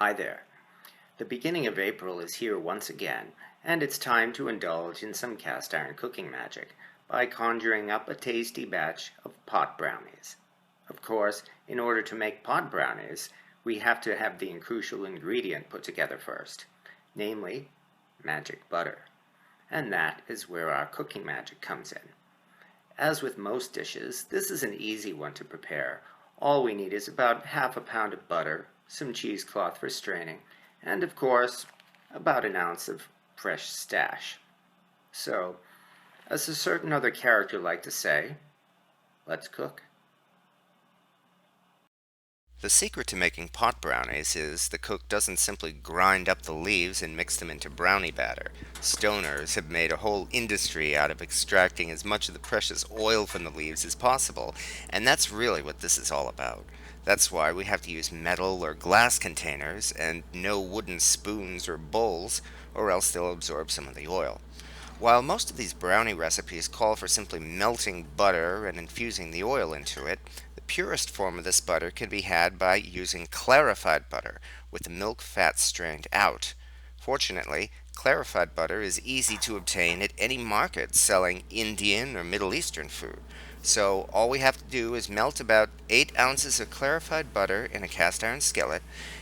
Hi there. The beginning of April is here once again, and it's time to indulge in some cast iron cooking magic by conjuring up a tasty batch of pot brownies. Of course, in order to make pot brownies, we have to have the crucial ingredient put together first, namely magic butter. And that is where our cooking magic comes in. As with most dishes, this is an easy one to prepare. All we need is about half a pound of butter, some cheesecloth for straining, and of course, about an ounce of fresh stash. So, as a certain other character like to say, let's cook. The secret to making pot brownies is the cook doesn't simply grind up the leaves and mix them into brownie batter. Stoners have made a whole industry out of extracting as much of the precious oil from the leaves as possible, and that's really what this is all about. That's why we have to use metal or glass containers and no wooden spoons or bowls, or else they'll absorb some of the oil. While most of these brownie recipes call for simply melting butter and infusing the oil into it, the purest form of this butter can be had by using clarified butter, with the milk fat strained out. Fortunately, clarified butter is easy to obtain at any market selling Indian or Middle Eastern food. So all we have to do is melt about 8 ounces of clarified butter in a cast iron skillet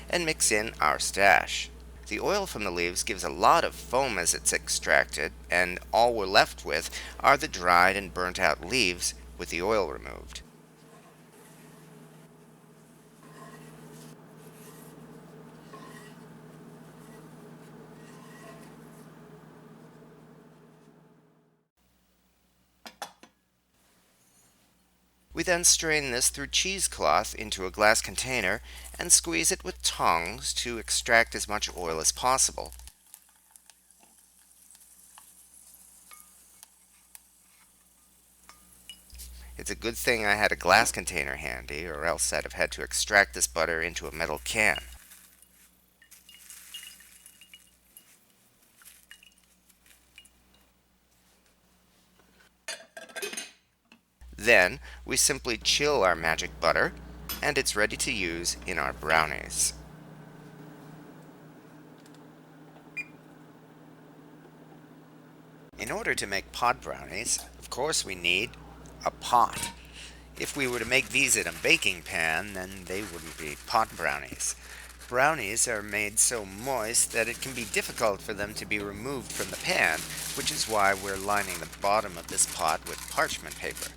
and mix in our stash. The oil from the leaves gives a lot of foam as it's extracted, and all we're left with are the dried and burnt out leaves with the oil removed. We then strain this through cheesecloth into a glass container and squeeze it with tongs to extract as much oil as possible. It's a good thing I had a glass container handy, or else I'd have had to extract this butter into a metal can. Then we simply chill our magic butter, and it's ready to use in our brownies. In order to make pot brownies, of course we need a pot. If we were to make these in a baking pan, then they wouldn't be pot brownies. Brownies are made so moist that it can be difficult for them to be removed from the pan, which is why we're lining the bottom of this pot with parchment paper.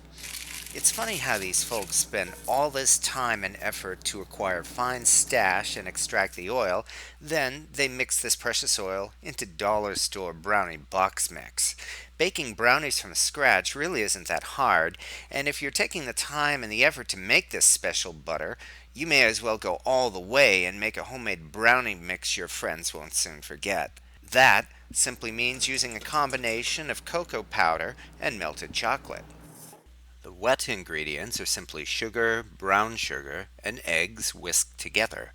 It's funny how these folks spend all this time and effort to acquire fine stash and extract the oil, then they mix this precious oil into dollar store brownie box mix. Baking brownies from scratch really isn't that hard, and if you're taking the time and the effort to make this special butter, you may as well go all the way and make a homemade brownie mix your friends won't soon forget. That simply means using a combination of cocoa powder and melted chocolate. The wet ingredients are simply sugar, brown sugar, and eggs whisked together.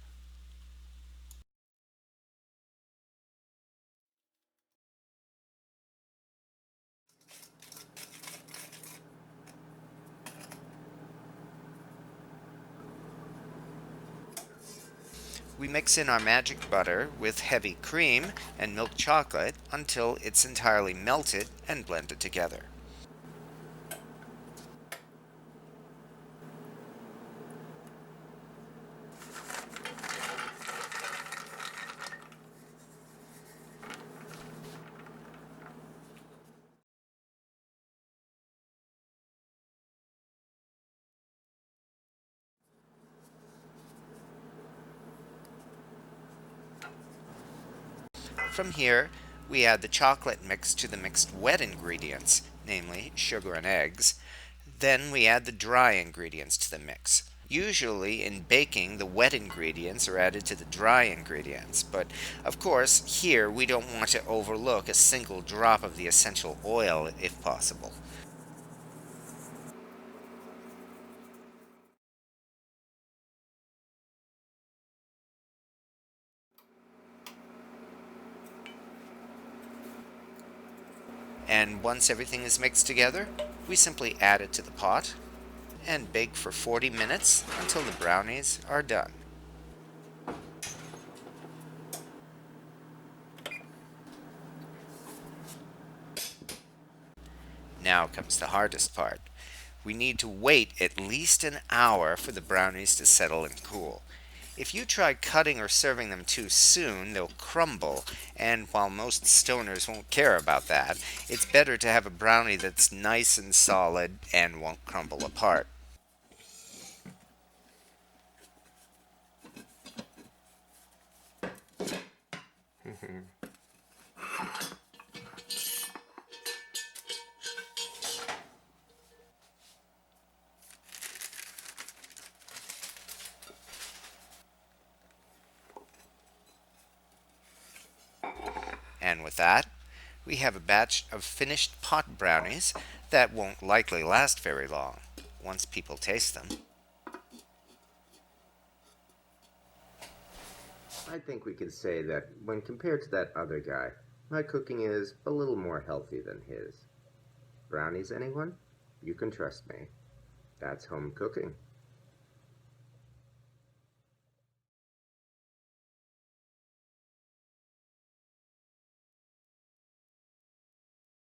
We mix in our magic butter with heavy cream and milk chocolate until it's entirely melted and blended together. From here, we add the chocolate mix to the mixed wet ingredients, namely sugar and eggs. Then we add the dry ingredients to the mix. Usually in baking, the wet ingredients are added to the dry ingredients, but of course, here we don't want to overlook a single drop of the essential oil if possible. And once everything is mixed together, we simply add it to the pot and bake for 40 minutes until the brownies are done. comes the hardest part. We need to wait at least an hour for the brownies to settle and cool. If you try cutting or serving them too soon, they'll crumble, and while most stoners won't care about that, it's better to have a brownie that's nice and solid and won't crumble apart. And with that, we have a batch of finished pot brownies that won't likely last very long once people taste them. I think we could say that when compared to that other guy, my cooking is a little more healthy than his. Brownies, anyone? You can trust me. That's home cooking.